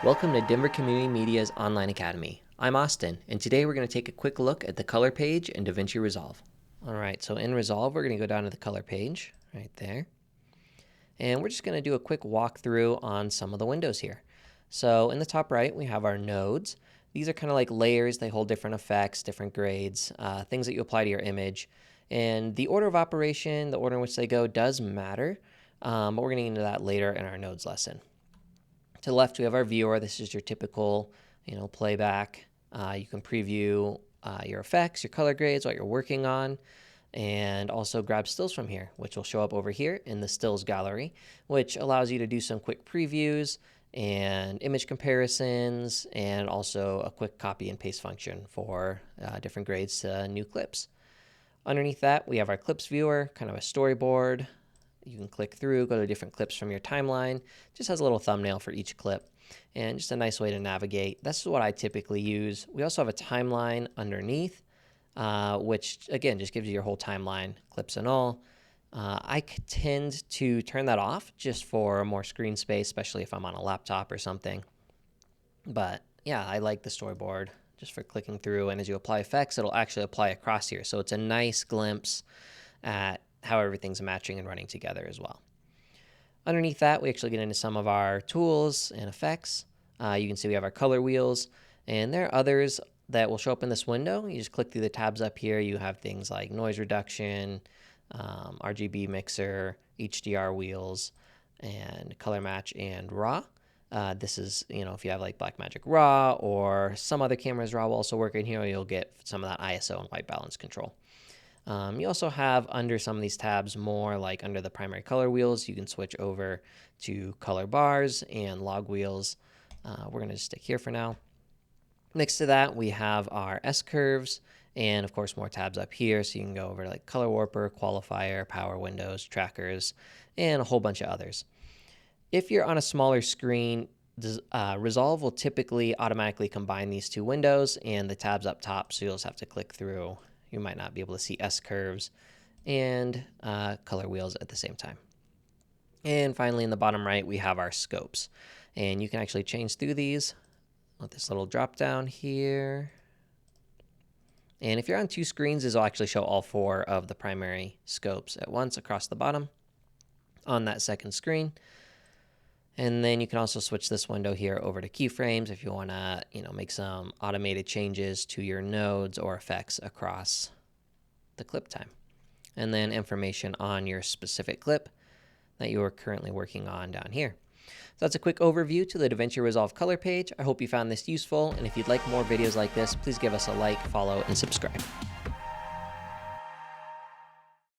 Welcome to Denver Community Media's Online Academy. I'm Austin, and today we're going to take a quick look at the color page in DaVinci Resolve. Alright, so in Resolve, we're going to go down to the color page, right there. And we're just going to do a quick walkthrough on some of the windows here. So in the top right, we have our nodes. These are kind of like layers. They hold different effects, different grades, things that you apply to your image. And the order of operation, the order in which they go does matter, but we're going to get into that later in our nodes lesson. To the left, we have our viewer. This is your typical, playback. You can preview your effects, your color grades, what you're working on, and also grab stills from here, which will show up over here in the stills gallery, which allows you to do some quick previews and image comparisons, and also a quick copy and paste function for different grades to new clips. Underneath that, we have our clips viewer, kind of a storyboard. You can click through, go to different clips from your timeline. Just has a little thumbnail for each clip and just a nice way to navigate. That's what I typically use. We also have a timeline underneath, which again just gives you your whole timeline, clips and all. I tend to turn that off just for more screen space, especially if I'm on a laptop or something. But yeah, I like the storyboard just for clicking through, and as you apply effects, it'll actually apply across here. So it's a nice glimpse at how everything's matching and running together as well. Underneath that, we actually get into some of our tools and effects. You can see we have our color wheels, and there are others that will show up in this window. You just click through the tabs up here. You have things like noise reduction, RGB mixer, HDR wheels, and color match and raw. This is, if you have like Blackmagic RAW or some other cameras RAW will also work in here, you'll get some of that ISO and white balance control. You also have under some of these tabs more like under the primary color wheels, you can switch over to color bars and log wheels. We're going to just stick here for now. Next to that, we have our S curves and of course more tabs up here. So you can go over to like color warper, qualifier, power windows, trackers, and a whole bunch of others. If you're on a smaller screen, Resolve will typically automatically combine these two windows and the tabs up top. So you'll just have to click through. You might not be able to see S curves and color wheels at the same time. And finally, in the bottom right, we have our scopes. And you can actually change through these with this little drop down here. And if you're on two screens, this will actually show all four of the primary scopes at once across the bottom on that second screen. And then you can also switch this window here over to keyframes if you want to, make some automated changes to your nodes or effects across the clip time. And then information on your specific clip that you are currently working on down here. So that's a quick overview to the DaVinci Resolve color page. I hope you found this useful. And if you'd like more videos like this, please give us a like, follow, and subscribe.